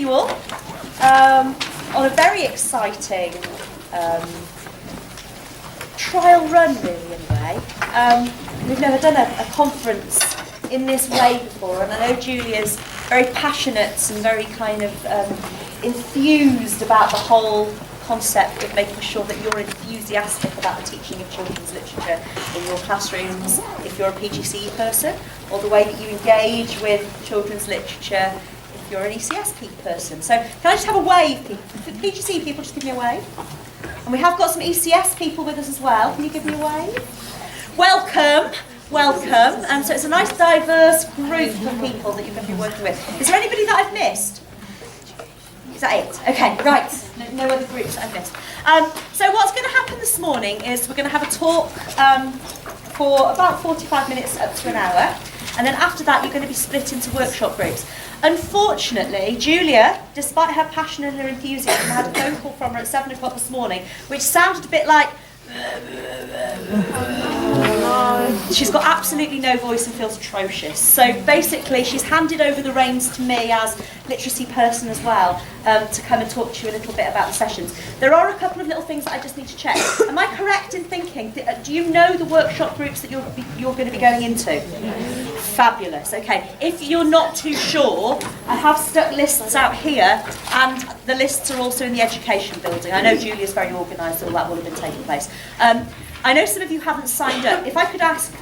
you all on a very exciting trial run, really, in a way. We've never done a conference in this way before, and I know Julia's very passionate and very kind of enthused about the whole concept of making sure that you're enthusiastic about the teaching of children's literature in your classrooms if you're a PGCE person, or the way that you engage with children's literature if you're an ECSP person. So can I just have a wave, people? PGCE people, just give me a wave. And we have got some ECS people with us as well. Can you give me a wave? Welcome. Welcome. And so it's a nice diverse group of people that you're going to be working with. Is there anybody that I've missed? Is that it? Okay, right. No other groups that I've missed. So what's going to happen this morning is we're going to have a talk for about 45 minutes up to an hour. And then after that, you're going to be split into workshop groups. Unfortunately, Julia, despite her passion and her enthusiasm, I had a phone call from her at 7 o'clock this morning, which sounded a bit like... She's got absolutely no voice and feels atrocious. So basically, she's handed over the reins to me as literacy person as well, to come and talk to you a little bit about the sessions. There are a couple of little things that I just need to check. Am I correct in thinking, do you know the workshop groups that you're going to be going into? Fabulous. Okay. If you're not too sure, I have stuck lists out here, and the lists are also in the education building. I know Julia's very organised, all that will have been taking place. I know some of you haven't signed up. If I could ask,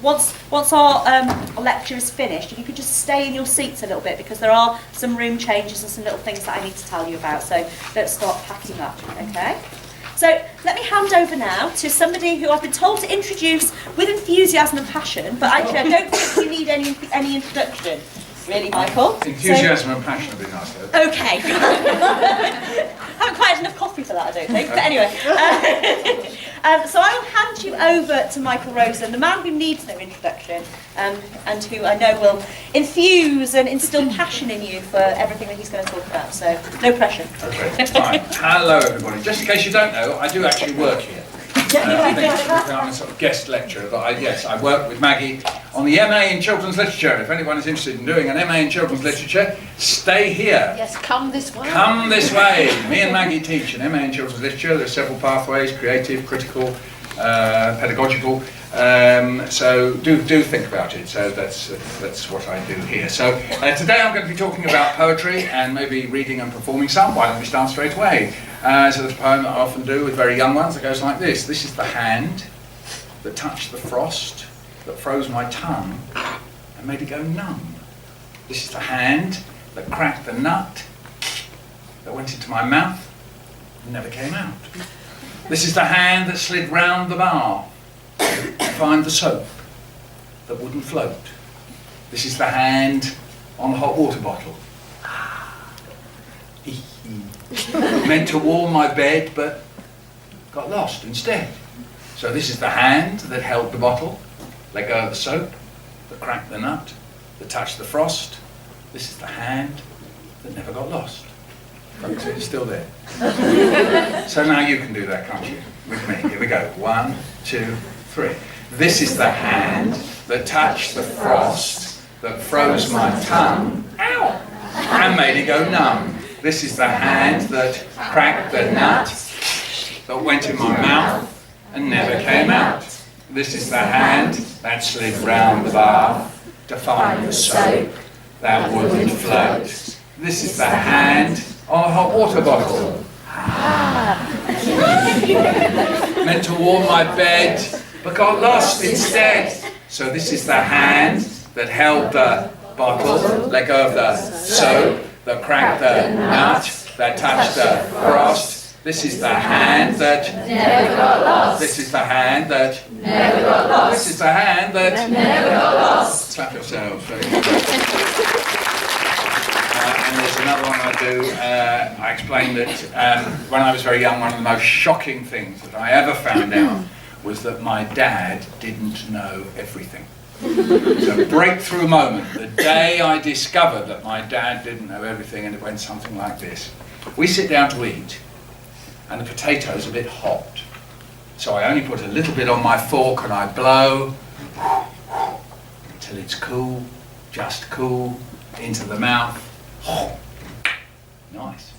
once our lecture is finished, if you could just stay in your seats a little bit, because there are some room changes and some little things that I need to tell you about, so don't start packing up, okay? So let me hand over now to somebody who I've been told to introduce with enthusiasm and passion, but actually I don't think you need any introduction. Really, Michael? Enthusiasm and passion would be nice, though. Okay. I haven't quite had enough coffee for that, I don't think. But anyway. So I will hand you over to Michael Rosen, the man who needs no introduction, and who I know will infuse and instill passion in you for everything that he's going to talk about. So, no pressure. Okay, fine. Hello, everybody. Just in case you don't know, I do actually work here. I think I'm a sort of guest lecturer, but yes, I work with Maggie on the MA in Children's Literature. If anyone is interested in doing an MA in Children's Literature, stay here. Yes, come this way. Come this way. Me and Maggie teach an MA in Children's Literature. There are several pathways: creative, critical, pedagogical. So do think about it. So that's what I do here. So today I'm going to be talking about poetry and maybe reading and performing some. Why don't we start straight away? So there's a poem that I often do with very young ones that goes like this. This is the hand that touched the frost, that froze my tongue and made it go numb. This is the hand that cracked the nut that went into my mouth and never came out. This is the hand that slid round the bar to find the soap that wouldn't float. This is the hand on the hot water bottle. Meant to warm my bed, but got lost instead. So this is the hand that held the bottle, let go of the soap, that cracked the nut, that touched the frost. This is the hand that never got lost. Folks, it's still there. So now you can do that, can't you? With me. Here we go. 1, 2, 3. This is the hand that touched the frost, that froze my tongue, ow, and made it go numb. This is the hand that cracked the nut, that went in my mouth and never came out. This is the hand that slid round the bar to find the soap that wouldn't float. This is the hand on a hot water bottle. Meant to warm my bed, but got lost instead. So this is the hand that held the bottle, let go of the soap, that cracked the nut, that touched the frost. This is the hand that never got lost. This is the hand that never got lost. This is the hand that never got lost. Slap yourselves. And there's another one I do. I explained that when I was very young, one of the most shocking things that I ever found out was that my dad didn't know everything. So breakthrough moment, the day I discovered that my dad didn't know everything, and it went something like this. We sit down to eat, and the potato's a bit hot. So I only put a little bit on my fork and I blow until it's cool, just cool, into the mouth. Nice.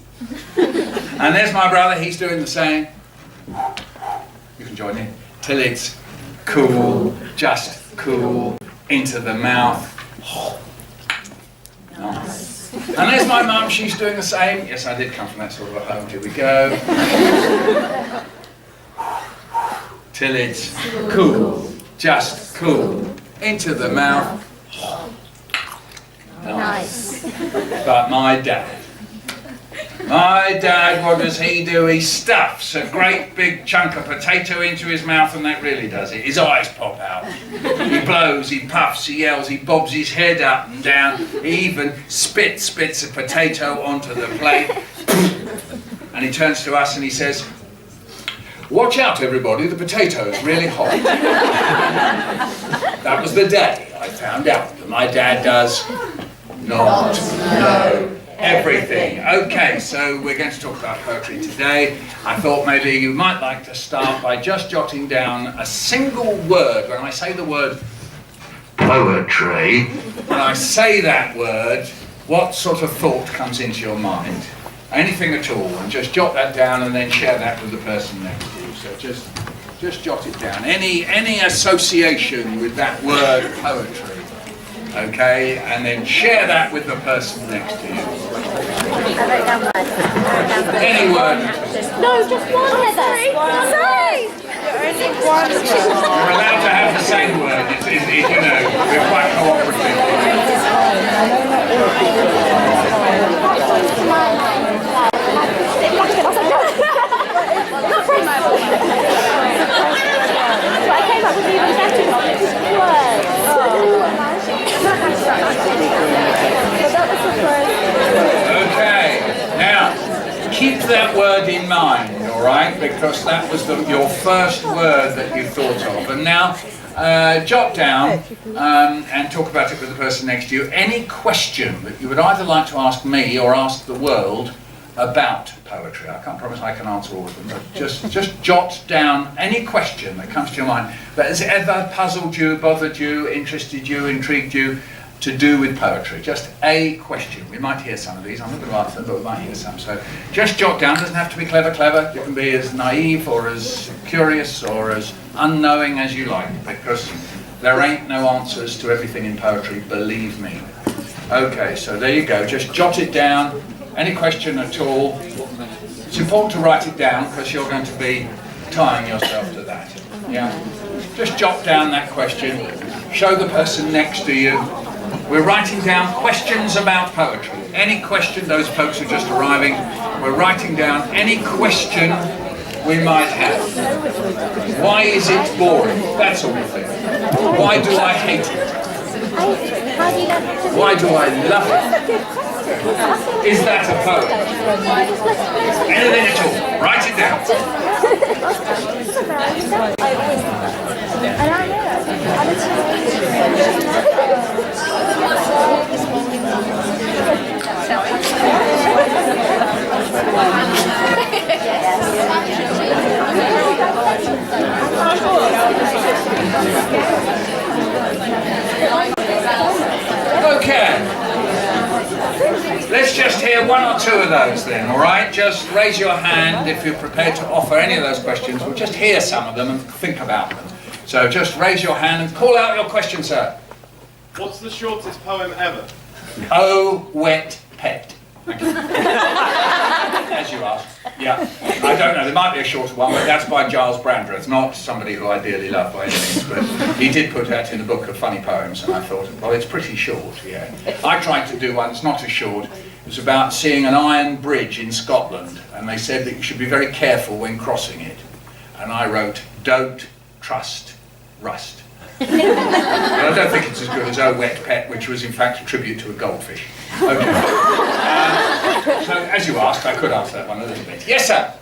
And there's my brother, he's doing the same. You can join in. Till it's cool, just cool, into the mouth. Nice. And there's my mum, she's doing the same. Yes, I did come from that sort of a home. Here we go. Till it's cool, just cool, into the mouth. Nice. But my dad, what does he do? He stuffs a great big chunk of potato into his mouth, and that really does it. His eyes pop out. He blows, he puffs, he yells, he bobs his head up and down. He even spits bits of potato onto the plate. And he turns to us and he says, "Watch out, everybody, the potato's really hot." That was the day I found out that my dad does not know everything. Okay, so we're going to talk about poetry today. I thought maybe you might like to start by just jotting down a single word. When I say the word poetry, when I say that word, what sort of thought comes into your mind? Anything at all, and just jot that down and then share that with the person next to you. So just jot it down. Any association with that word poetry. Okay, and then share that with the person next to you. Any word. No, just one, Heather. Sorry. You're allowed to have the same word. It's you know, we're quite cooperative. I came up with even better words. Okay, now keep that word in mind, all right, because that was your first word that you thought of. And now jot down and talk about it with the person next to you any question that you would either like to ask me or ask the world about poetry. I can't promise I can answer all of them, but just jot down any question that comes to your mind that has ever puzzled you, bothered you, interested you, intrigued you, to do with poetry. Just a question. We might hear some of these. I'm not going to answer them, but we might hear some. So just jot down. It doesn't have to be clever. You can be as naive or as curious or as unknowing as you like, because there ain't no answers to everything in poetry, believe me. Okay, so there you go. Just jot it down. Any question at all. It's important to write it down because you're going to be tying yourself to that. Yeah. Just jot down that question. Show the person next to you. We're writing down questions about poetry. Any question, those folks are just arriving, we're writing down any question we might have. Why is it boring? That sort of thing. Why do I hate it? Why do I love it? Is that a poem? Anything at all. Write it down. Okay. Let's just hear one or two of those then, all right? Just raise your hand if you're prepared to offer any of those questions. We'll just hear some of them and think about them. So just raise your hand and call out your question, sir. What's the shortest poem ever? Oh, wet pet. Thank you. As you asked. Yeah. I don't know, there might be a shorter one, but that's by Giles Brandreth, not somebody who I dearly love by any means, but he did put that in a book of funny poems, and I thought, well, it's pretty short, yeah. I tried to do one that's not as short. It was about seeing an iron bridge in Scotland, and they said that you should be very careful when crossing it. And I wrote, don't trust rust. But I don't think it's as good as Oh Wet Pet, which was in fact a tribute to a goldfish. Okay. So as you asked, I could answer that one a little bit. Yes, sir?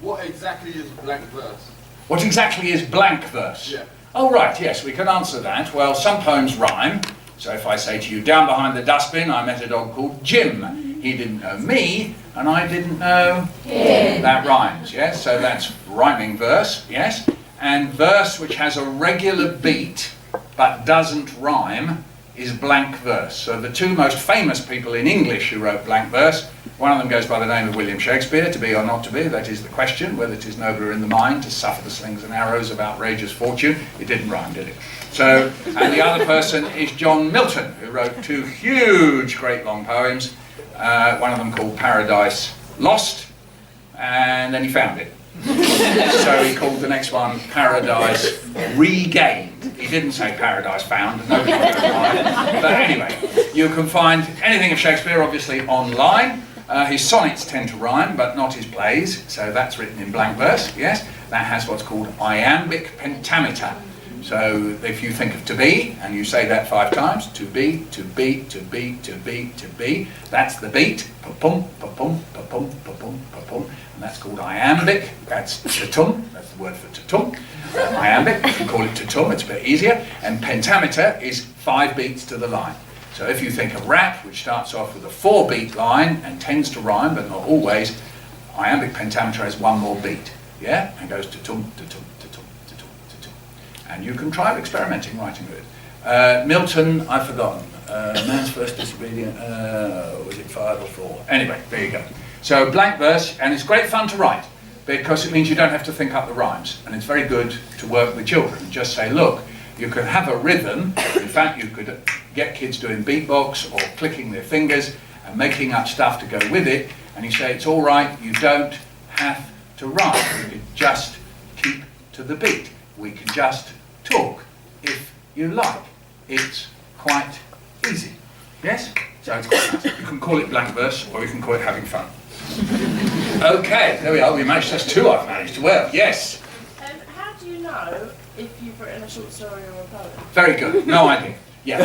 What exactly is blank verse? What exactly is blank verse? Yeah. Oh right, yes, we can answer that. Well, some poems rhyme. So if I say to you, down behind the dustbin, I met a dog called Jim. He didn't know me, and I didn't know him. That rhymes, yes? So that's rhyming verse, yes? And verse which has a regular beat, but doesn't rhyme, is blank verse. So the two most famous people in English who wrote blank verse, one of them goes by the name of William Shakespeare, to be or not to be, that is the question, whether it is nobler in the mind to suffer the slings and arrows of outrageous fortune. It didn't rhyme, did it? So, and the other person is John Milton, who wrote two huge, great long poems, one of them called Paradise Lost, and then he found it. So he called the next one Paradise Regained. He didn't say Paradise Found, nobody knows why. But anyway, you can find anything of Shakespeare obviously online. His sonnets tend to rhyme, but not his plays, so that's written in blank verse, yes. That has what's called iambic pentameter. So if you think of to be, and you say that 5 times, to be, to be, to be, to be, to be, that's the beat, pa-pum, pa-pum, pa-pum, pa-pum, pa-pum, and that's called iambic, that's tatum, that's the word for tatum, iambic, you can call it tatum, it's a bit easier, and pentameter is 5 beats to the line. So if you think of rap, which starts off with a 4-beat line and tends to rhyme, but not always, iambic pentameter has 1 more beat, yeah, and goes tatum, tatum, tatum, tatum, tatum. And you can try experimenting writing with it. Milton, I've forgotten. Man's first disobedient, was it 5 or 4? Anyway, there you go. So blank verse, and it's great fun to write because it means you don't have to think up the rhymes, and it's very good to work with children. Just say, look, you could have a rhythm. In fact, you could get kids doing beatbox or clicking their fingers and making up stuff to go with it, and you say it's all right, you don't have to rhyme. You can just keep to the beat. We can just talk if you like. It's quite easy. Yes? So it's quite nice. You can call it blank verse or you can call it having fun. Okay, there we are. We managed, that's 2 I've managed. Well, yes. How do you know if you've written a short story or a poem? Very good. No idea. Yeah.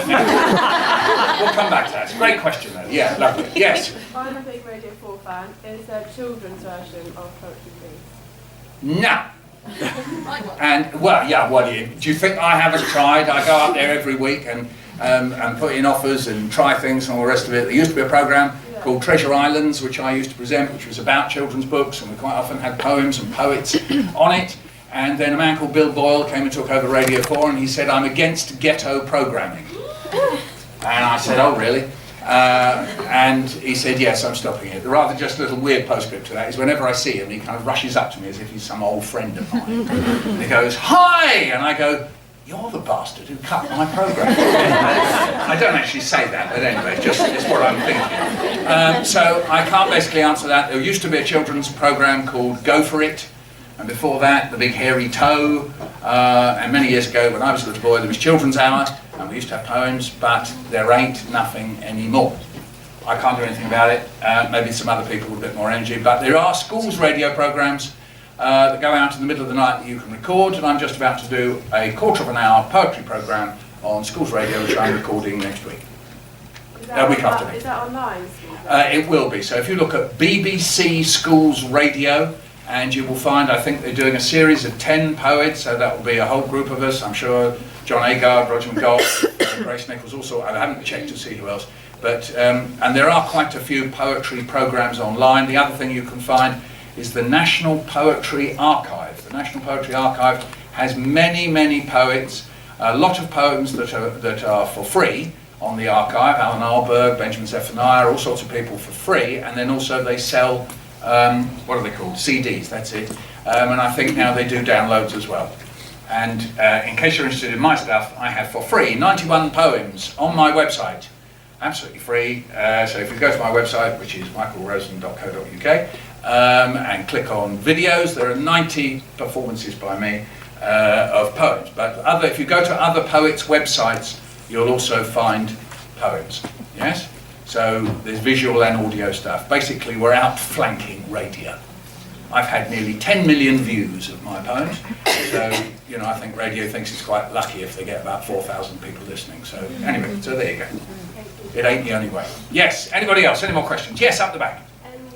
We'll come back to that. It's a great question though. Yeah, lovely. Yes. I'm a big Radio 4 fan. Is there a children's version of Poetry Please? No. And well, yeah. What do you think I haven't tried? I go up there every week and put in offers and try things and all the rest of it. There used to be a program called Treasure Islands, which I used to present, which was about children's books, and we quite often had poems and poets on it. And then a man called Bill Boyle came and took over Radio 4, and he said, "I'm against ghetto programming." And I said, "Oh, really?" And he said, "Yes, I'm stopping it." The rather just little weird postscript to that is whenever I see him, he kind of rushes up to me as if he's some old friend of mine. And he goes, "Hi!" And I go, "You're the bastard who cut my programme." I don't actually say that, but anyway, it's what I'm thinking. So I can't basically answer that. There used to be a children's programme called Go For It, and before that, The Big Hairy Toe, and many years ago when I was a little boy there was Children's Hour, and we used to have poems, but there ain't nothing anymore. I can't do anything about it, maybe some other people with a bit more energy, but there are schools radio programmes that go out in the middle of the night that you can record, and I'm just about to do a 1/4-hour poetry programme on schools radio, which I'm recording next week. Week after next. Is that online? It will be. So if you look at BBC Schools Radio, and you will find, I think they're doing a series of 10 poets, so that will be a whole group of us. I'm sure John Agard, Roger McGough, Grace Nichols also. I haven't checked to see who else. But, and there are quite a few poetry programmes online. The other thing you can find is the National Poetry Archive. The National Poetry Archive has many, many poets, a lot of poems that are for free on the archive. Alan Arberg, Benjamin Zephaniah, all sorts of people for free, and then also they sell, what are they called? CDs, that's it. And I think now they do downloads as well. And in case you're interested in my stuff, I have for free 91 poems on my website. Absolutely free. So if you go to my website, which is michaelrosen.co.uk, and click on videos, there are 90 performances by me of poems. But if you go to other poets' websites, you'll also find poems. Yes? So there's visual and audio stuff. Basically, we're outflanking radio. I've had nearly 10 million views of my poems. So, you know, I think radio thinks it's quite lucky if they get about 4,000 people listening. So anyway, so there you go. It ain't the only way. Yes, anybody else? Any more questions? Yes, up the back.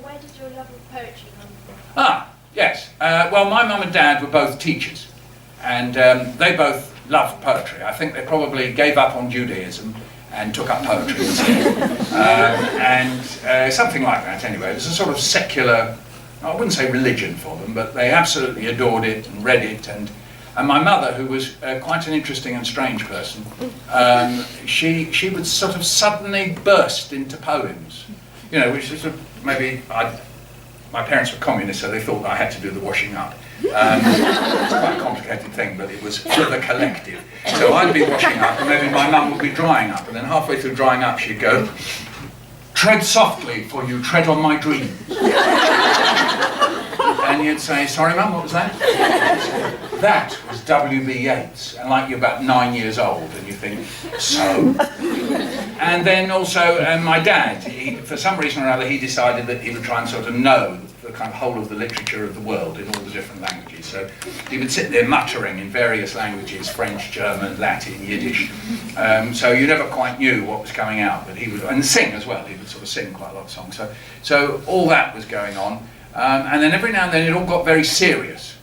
Where did your love of poetry come from? Ah, yes. Well, my mum and dad were both teachers, and they both loved poetry. I think they probably gave up on Judaism and took up poetry instead. Something like that, anyway. It was a sort of secular, I wouldn't say religion for them, but they absolutely adored it and read it, and And my mother, who was quite an interesting and strange person, she would sort of suddenly burst into poems, you know, which is maybe my parents were communists, so they thought that I had to do the washing up. It's quite a complicated thing, but it was for the collective. So I'd be washing up, and maybe my mum would be drying up, and then halfway through drying up, she'd go, "Tread softly, for you tread on my dreams." And you'd say, "Sorry, Mum, what was that?" That was W.B. Yeats, and like you're about 9 years old, and you think, so? And then also my dad, for some reason or other, he decided that he would try and sort of know the kind of whole of the literature of the world in all the different languages. So he would sit there muttering in various languages, French, German, Latin, Yiddish. So you never quite knew what was coming out, but he would, and sing as well, he would sort of sing quite a lot of songs. So all that was going on. And then every now and then it all got very serious.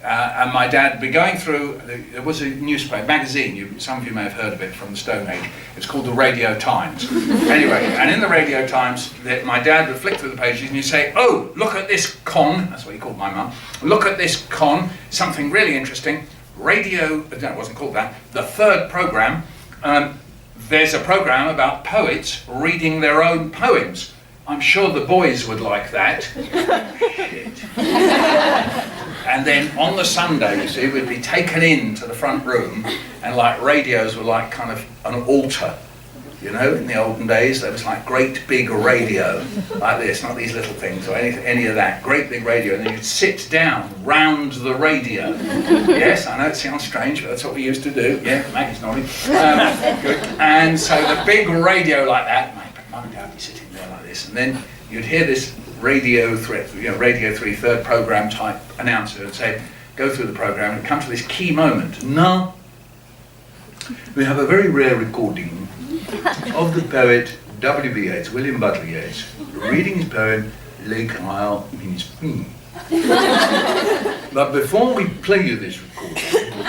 And my dad would be going through, there was a newspaper, magazine, some of you may have heard of it from the Stone Age, it's called the Radio Times. Anyway, and in the Radio Times, my dad would flick through the pages and he'd say, "Oh, look at this con," that's what he called my mum, "look at this con, something really interesting, radio," no, it wasn't called that, the third programme, there's a programme about poets reading their own poems. I'm sure the boys would like that. Shit. And then on the Sunday, you see, we'd be taken into the front room, and like radios were like kind of an altar. You know, in the olden days, there was like great big radio, like this, not these little things or any of that, great big radio, and then you'd sit down round the radio. Yes, I know it sounds strange, but that's what we used to do. Yeah, Maggie's nodding. Good. And so the big radio like that, Mum and Dad would be sitting there like this, and then you'd hear this Radio 3 third programme type announcer and say, go through the programme and come to this key moment. Now, we have a very rare recording of the poet W.B. Yeats, William Butler Yeats, reading his poem, Lake Isle Means Free. But before we play you this recording,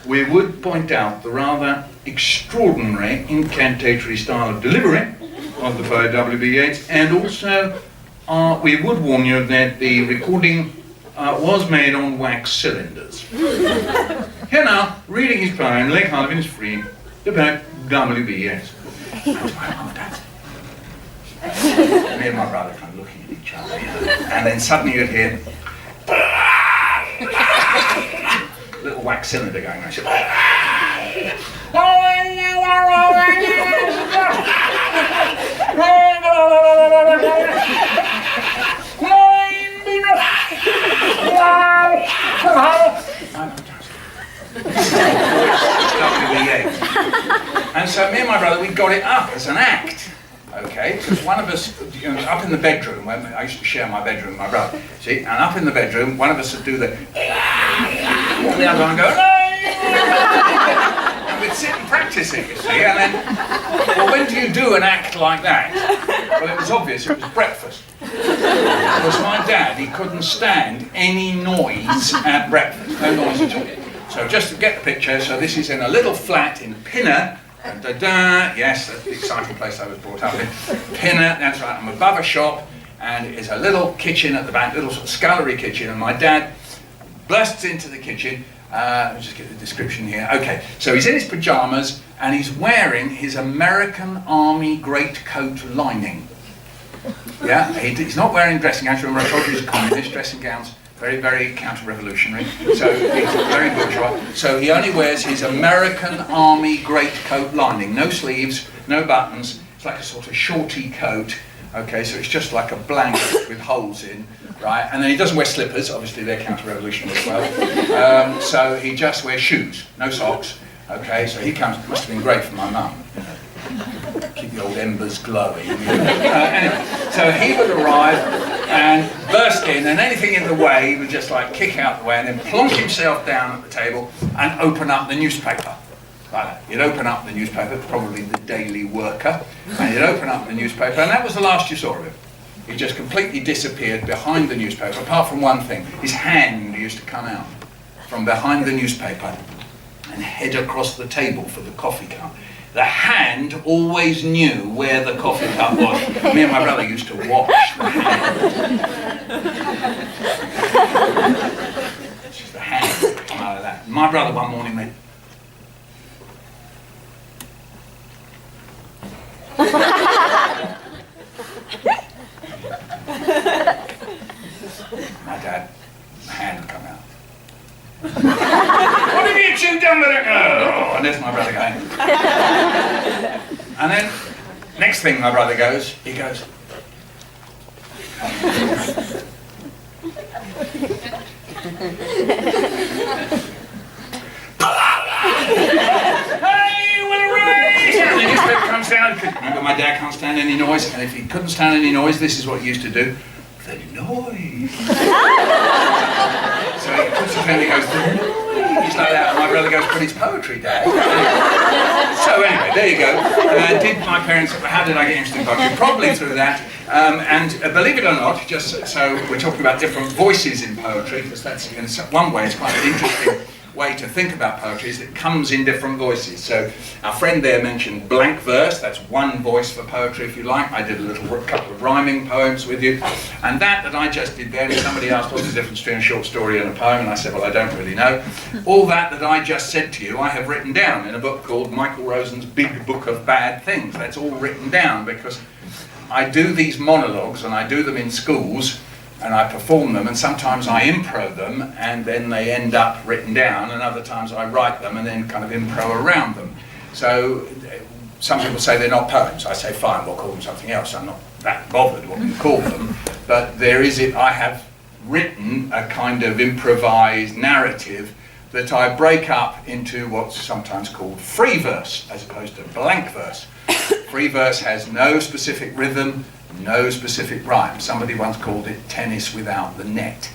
we would point out the rather extraordinary incantatory style of delivery of the poet W.B. Yeats, and also we would warn you that the recording was made on wax cylinders. Here now, reading his poem, Lake Isle is Free, the poet W.B. Yeats. That was my mum and dad. Me and my brother kind of looking at each other, you know, and then suddenly you'd hear little wax cylinder going around. And so me and my brother, we got it up as an act, okay? Because one of us, you know, up in the bedroom, when I used to share my bedroom with my brother, see, and up in the bedroom, one of us would do the, and the other one would go, and we'd sit and practice it, you see, and then, well, when do you do an act like that? Well, it was obvious, it was breakfast. Because my dad, he couldn't stand any noise at breakfast, no noise at all. So just to get the picture, so this is in a little flat in Pinner, yes, that's the exciting place I was brought up in. Pinner, that's right, I'm above a shop, and it's a little kitchen at the back, little sort of scullery kitchen, and my dad bursts into the kitchen. Let me just get the description here. Okay, so he's in his pyjamas, and he's wearing his American Army greatcoat lining. Yeah, he's not wearing dressing gowns. Remember I told you he's a communist, dressing gowns. Very, very counter-revolutionary, so he's very bourgeois. So he only wears his American Army greatcoat lining, no sleeves, no buttons. It's like a sort of shorty coat, okay, so it's just like a blanket with holes in, right? And then he doesn't wear slippers, obviously they're counter-revolutionary as well. So he just wears shoes, no socks, okay, so he comes, it must have been great for my mum, you know. Keep the old embers glowing. Anyway, so he would arrive and burst in, and anything in the way, he would just like kick out the way and then plonk himself down at the table and open up the newspaper. Like that. He'd open up the newspaper, probably the Daily Worker, and he'd open up the newspaper, and that was the last you saw of him. He just completely disappeared behind the newspaper, apart from one thing. His hand used to come out from behind the newspaper and head across the table for the coffee cup. The hand always knew where the coffee cup was. Me and my brother used to watch the hand. It's just the hand. like that. My brother one morning went, my dad, hand would come out. What have you two done with it? Oh, and there's my brother going. And then, next thing my brother goes, he goes, hey, will raise! And the newspaper comes down. Remember, my dad can't stand any noise, and if he couldn't stand any noise, this is what he used to do. The noise. So he puts his hand, he goes, the noise, like that, and my brother goes, but it's poetry, Dad. So anyway, there you go. Did my parents, how did I get interested in poetry? Probably through that. And believe it or not, just so we're talking about different voices in poetry, because that's, in one way, it's quite an interesting way to think about poetry, is it comes in different voices. So our friend there mentioned blank verse, that's one voice for poetry if you like. I did a couple of rhyming poems with you, and that I just did there, and somebody asked what's the difference between a short story and a poem, and I said, well, I don't really know. All that I just said to you, I have written down in a book called Michael Rosen's Big Book of Bad Things. That's all written down because I do these monologues, and I do them in schools, and I perform them, and sometimes I improv them, and then they end up written down, and other times I write them and then kind of improv around them. So some people say they're not poems. I say, fine, we'll call them something else. I'm not that bothered what we call them. But there is it. I have written a kind of improvised narrative that I break up into what's sometimes called free verse, as opposed to blank verse. Free verse has no specific rhythm, no specific rhyme. Somebody once called it tennis without the net.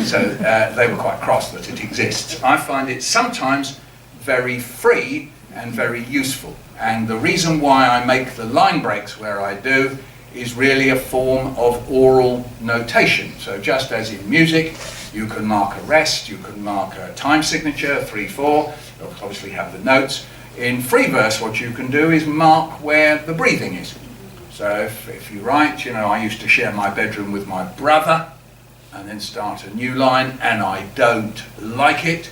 So they were quite cross that it exists. I find it sometimes very free and very useful. And the reason why I make the line breaks where I do is really a form of oral notation. So just as in music, you can mark a rest, you can mark a time signature, 3/4, you'll obviously have the notes. In free verse, what you can do is mark where the breathing is. So if you write, I used to share my bedroom with my brother and then start a new line, and I don't like it,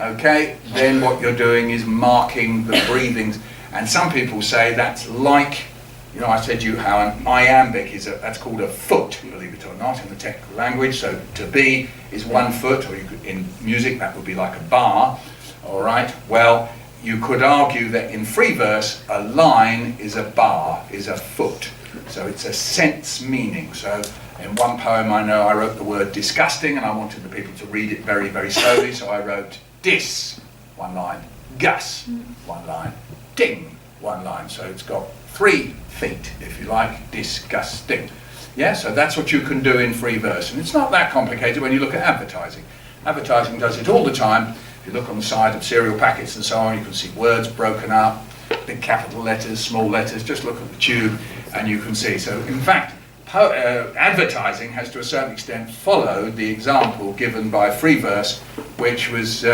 okay, then what you're doing is marking the breathings. And some people say that's like, I said to you how an iambic is, that's called a foot, believe it or not, in the technical language. So to be is 1 foot, or in music that would be like a bar, all right? Well, you could argue that in free verse, a line is a bar, is a foot. So it's a sense meaning. So in one poem I know I wrote the word disgusting, and I wanted the people to read it very, very slowly. So I wrote dis, 1 line, gus, 1 line, ding, 1 line. So it's got 3 feet, if you like, disgusting. Yeah, so that's what you can do in free verse. And it's not that complicated when you look at advertising. Advertising does it all the time. If you look on the side of cereal packets and so on, you can see words broken up, big capital letters, small letters. Just look at the tube and you can see. So in fact, advertising has to a certain extent followed the example given by free verse, which was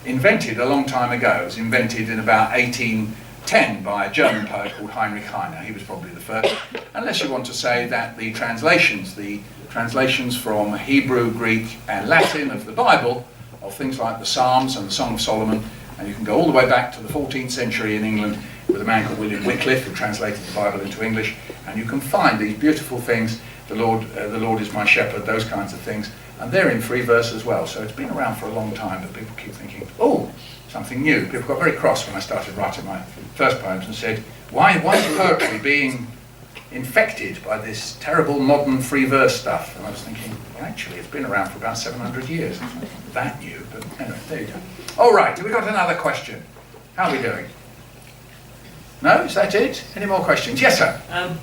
invented a long time ago. It was invented in about 1810 by a German poet called Heinrich Heine. He was probably the first, unless you want to say that the translations from Hebrew, Greek and Latin of the Bible, of things like the Psalms and the Song of Solomon, and you can go all the way back to the 14th century in England with a man called William Wycliffe who translated the Bible into English, and you can find these beautiful things, the Lord is my shepherd, those kinds of things, and they're in free verse as well. So it's been around for a long time, but people keep thinking, oh, something new. People got very cross when I started writing my first poems and said, why is poetry being infected by this terrible modern free verse stuff? And I was thinking, well, actually, it's been around for about 700 years. It's not that new, but anyway, there you go. All right, have we got another question? How are we doing? No? Is that it? Any more questions? Yes, sir?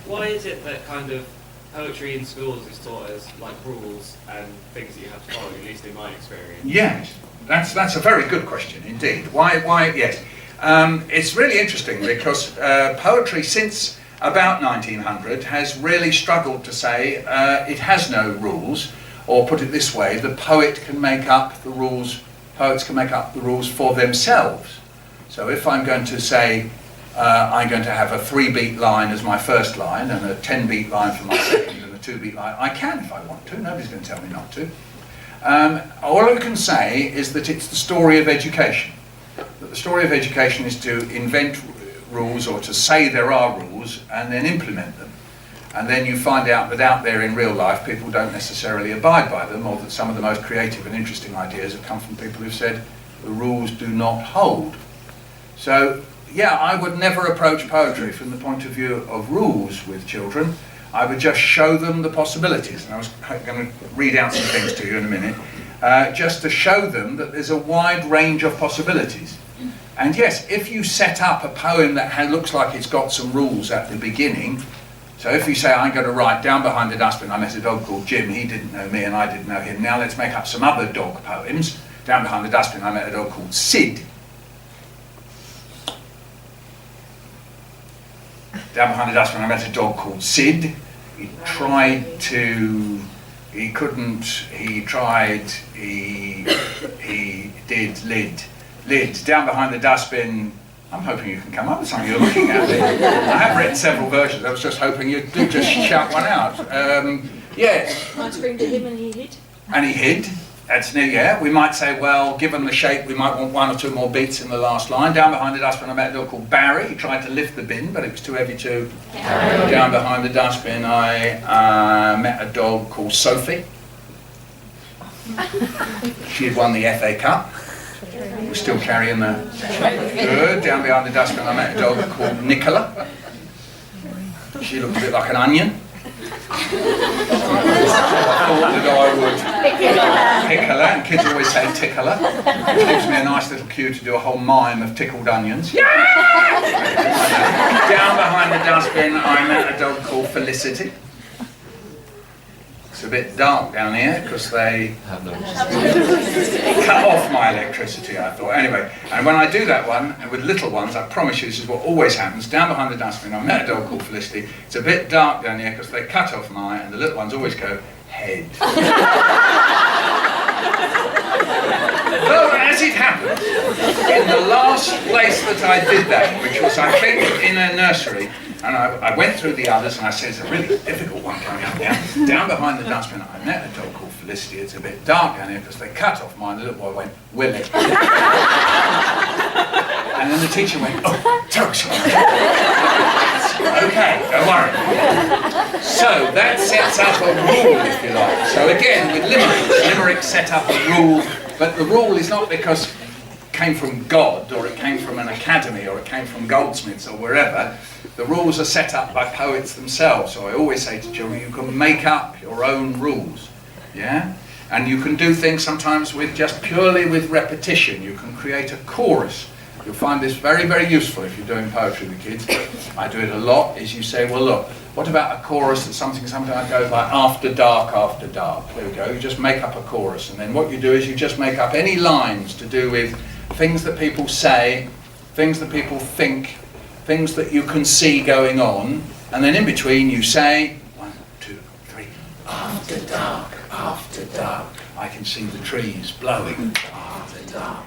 Why is it that kind of poetry in schools is taught as like rules and things that you have to follow, at least in my experience? Yes, that's a very good question indeed. Why, yes. It's really interesting because poetry since about 1900 has really struggled to say it has no rules, or put it this way, the poet can make up the rules, poets can make up the rules for themselves. So if I'm going to say I'm going to have a 3-beat line as my first line and a 10-beat line for my second and a 2-beat line, I can if I want to, nobody's going to tell me not to. All I can say is that it's the story of education. That the story of education is to invent rules, or to say there are rules and then implement them. And then you find out that out there in real life people don't necessarily abide by them, or that some of the most creative and interesting ideas have come from people who've said the rules do not hold. So yeah, I would never approach poetry from the point of view of rules with children. I would just show them the possibilities, and I was going to read out some things to you in a minute, just to show them that there's a wide range of possibilities. And yes, if you set up a poem that looks like it's got some rules at the beginning, so if you say, I'm going to write, down behind the dustbin I met a dog called Jim, he didn't know me and I didn't know him, now let's make up some other dog poems. Down behind the dustbin I met a dog called Sid. Down behind the dustbin I met a dog called Sid. He tried to, he couldn't, he tried, he did, lid. Down behind the dustbin, I'm hoping you can come up with something you're looking at. I have written several versions, I was just hoping you'd just shout one out. Yes. I screamed at him and he hid. And he hid. That's new, yeah. We might say, well, given the shape, we might want one or two more beats in the last line. Down behind the dustbin, I met a dog called Barry. He tried to lift the bin, but it was too heavy to carry. Down behind the dustbin, I met a dog called Sophie. She had won the FA Cup. We're still carrying the good. Down behind the dustbin, I met a dog called Nicola. She looked a bit like an onion. I thought that I would pick her, and kids always say tickler. It gives me a nice little cue to do a whole mime of tickled onions. Yeah! Down behind the dustbin, I met a dog called Felicity. It's a bit dark down here because they cut off my electricity, I thought. Anyway, and when I do that one, and with little ones, I promise you this is what always happens. Down behind the dustbin, I met a dog called Felicity. It's a bit dark down here because they cut off mine, and the little ones always go, head. Though, as it happened, in the last place that I did that, which was, I think, in a nursery, and I went through the others and I said, it's a really difficult one coming up now. Down behind the dustbin, I met a dog called Felicity. It's a bit dark down here because they cut off mine. The little boy went, Willie. And then the teacher went, oh, terrible. Okay, don't worry. So that sets up a rule, if you like. So again, with limericks set up a rule, but the rule is not because it came from God, or it came from an academy, or it came from Goldsmiths, or wherever. The rules are set up by poets themselves. So I always say to children, you can make up your own rules, yeah? And you can do things sometimes with just purely with repetition. You can create a chorus. You'll find this very, very useful if you're doing poetry with kids. I do it a lot, is you say, well look, what about a chorus that's sometimes goes like after dark, after dark. There we go, you just make up a chorus. And then what you do is you just make up any lines to do with things that people say, things that people think, things that you can see going on, and then in between you say, 1, 2, 3, after dark, I can see the trees blowing, after dark,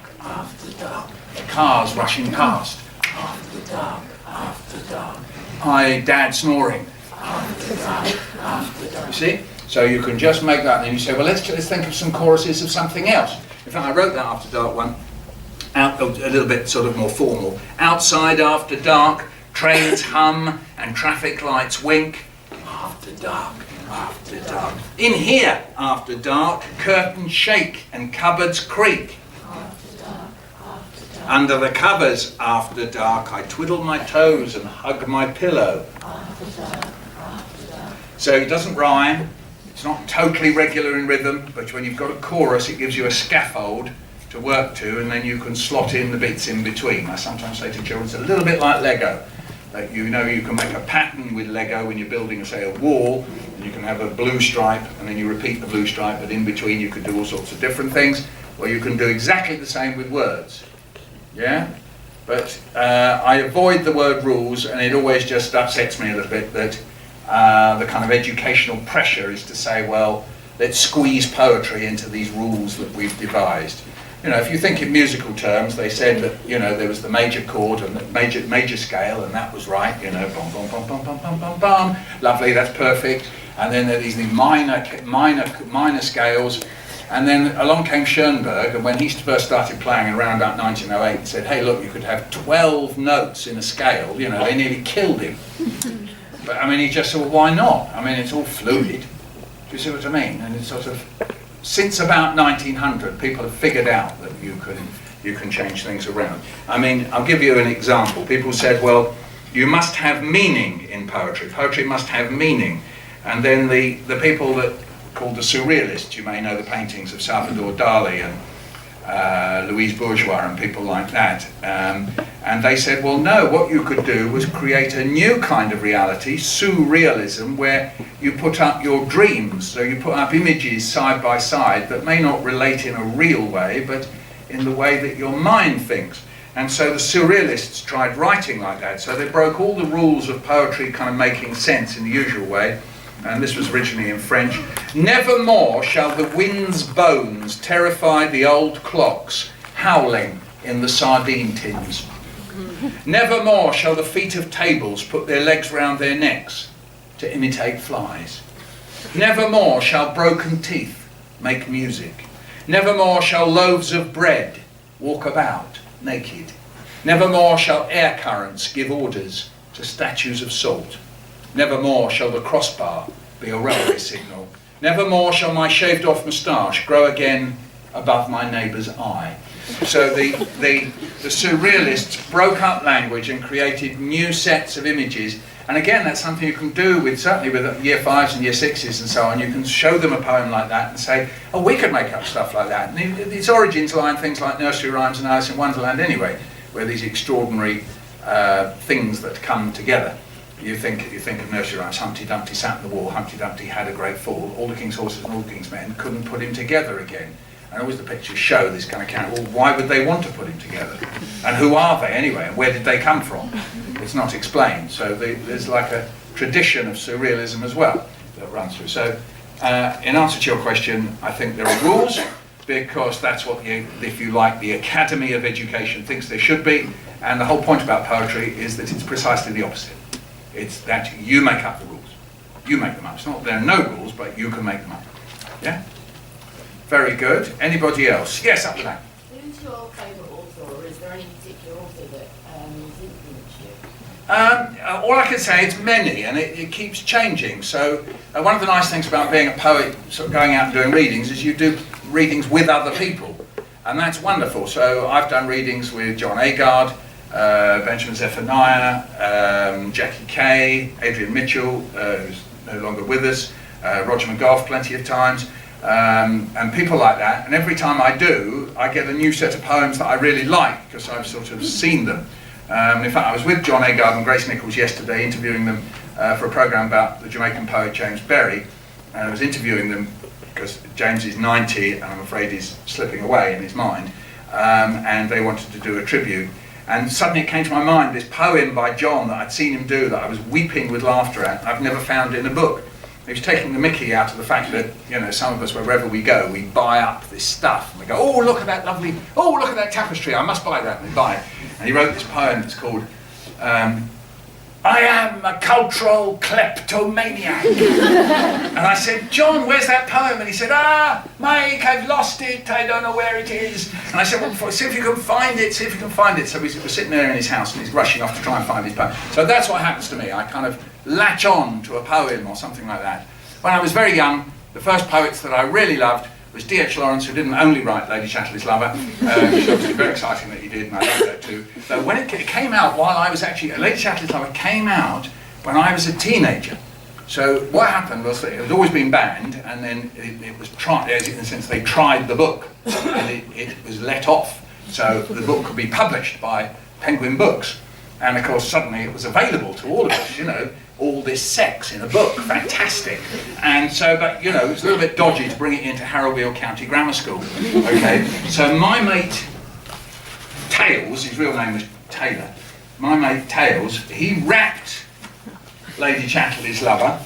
the cars rushing past, after dark, my dad snoring, after dark, you see? So you can just make that, and then you say, well, let's think of some choruses of something else. In fact, I wrote that after dark one, out a little bit sort of more formal. Outside after dark, trains hum and traffic lights wink. After dark, after dark. In here, after dark, curtains shake and cupboards creak. After dark, after dark. Under the covers, after dark, I twiddle my toes and hug my pillow. After dark, after dark. So it doesn't rhyme. It's not totally regular in rhythm, but when you've got a chorus, it gives you a scaffold to work to, and then you can slot in the bits in between. I sometimes say to children, it's a little bit like Lego. Like, you know, you can make a pattern with Lego when you're building, say, a wall, and you can have a blue stripe, and then you repeat the blue stripe, but in between you can do all sorts of different things, or you can do exactly the same with words. Yeah? But I avoid the word rules, and it always just upsets me a little bit that the kind of educational pressure is to say, well, let's squeeze poetry into these rules that we've devised. You know, if you think in musical terms, they said that, you know, there was the major chord and the major scale, and that was right, you know, bum, bum, bum, bum, bum, bum, bum, bum, lovely, that's perfect. And then there are these minor scales, And then along came Schoenberg, and when he first started playing around about 1908, he said, hey, look, you could have 12 notes in a scale. You know, they nearly killed him. But I mean, he just said, well, why not? I mean, it's all fluid. Do you see what I mean? And it's sort of, since about 1900, people have figured out that you can change things around. I mean, I'll give you an example. People said, well, you must have meaning in poetry. Poetry must have meaning. And then the people that called the Surrealists, you may know the paintings of Salvador Dali and Louise Bourgeois and people like that. And they said, well, no, what you could do was create a new kind of reality, surrealism, where you put up your dreams. So you put up images side by side that may not relate in a real way, but in the way that your mind thinks. And so the Surrealists tried writing like that. So they broke all the rules of poetry kind of making sense in the usual way. And this was originally in French. Nevermore shall the wind's bones terrify the old clocks howling in the sardine tins. Nevermore shall the feet of tables put their legs round their necks to imitate flies. Nevermore shall broken teeth make music. Nevermore shall loaves of bread walk about naked. Nevermore shall air currents give orders to statues of salt. Nevermore shall the crossbar be a railway signal. Nevermore shall my shaved off moustache grow again above my neighbour's eye. So the Surrealists broke up language and created new sets of images. And again, that's something you can do with, certainly with year 5s and year 6s and so on. You can show them a poem like that and say, oh, we could make up stuff like that. And its origins lie in things like nursery rhymes and Alice in Wonderland anyway, where these extraordinary things that come together. You think of nursery rhymes, Humpty Dumpty sat in the wall, Humpty Dumpty had a great fall, all the king's horses and all the king's men couldn't put him together again. And always the pictures show this kind of character. Well, why would they want to put him together? And who are they anyway? And where did they come from? It's not explained. So there's like a tradition of surrealism as well that runs through. So in answer to your question, I think there are rules, because that's what, if you like, the Academy of Education thinks there should be. And the whole point about poetry is that it's precisely the opposite. It's that you make up the rules. You make them up. It's not there are no rules, but you can make them up. Yeah? Very good. Anybody else? Yes, up the back. Who's your favourite author, or is there any particular author that influenced you? All I can say is many, and it keeps changing. So one of the nice things about being a poet, sort of going out and doing readings, is you do readings with other people. And that's wonderful. So I've done readings with John Agard, Benjamin Zephaniah, Jackie Kay, Adrian Mitchell, who's no longer with us, Roger McGough plenty of times, and people like that. And every time I do, I get a new set of poems that I really like, because I've sort of seen them. In fact, I was with John Agard and Grace Nichols yesterday, interviewing them for a programme about the Jamaican poet James Berry. And I was interviewing them because James is 90 and I'm afraid he's slipping away in his mind, and they wanted to do a tribute. And suddenly it came to my mind this poem by John that I'd seen him do, that I was weeping with laughter at. I've never found it in a book. He was taking the mickey out of the fact that, you know, some of us, wherever we go, we buy up this stuff. And we go, oh, look at that lovely, oh, look at that tapestry, I must buy that, and we buy it. And he wrote this poem that's called, I am a cultural kleptomaniac. And I said, John, where's that poem? And he said, Mike, I've lost it, I don't know where it is. And I said, well, see if you can find it, see if you can find it. So we're sitting there in his house and he's rushing off to try and find his poem. So that's what happens to me. I kind of latch on to a poem or something like that. When I was very young, the first poets that I really loved was D.H. Lawrence, who didn't only write Lady Chatterley's Lover, which was very exciting that he did, and I loved that too. So when it came out while I was actually, Lady Chatterley's Lover came out when I was a teenager. So what happened was that it had always been banned, and then it was tried, in a sense they tried the book, and it was let off. So the book could be published by Penguin Books. And of course suddenly it was available to all of us, you know, all this sex in a book, fantastic. And so, but you know, it was a little bit dodgy to bring it into Harrowfield County Grammar School. Okay, so my mate Tails, his real name was Taylor, my mate Tails, he wrapped Lady Chatterley's Lover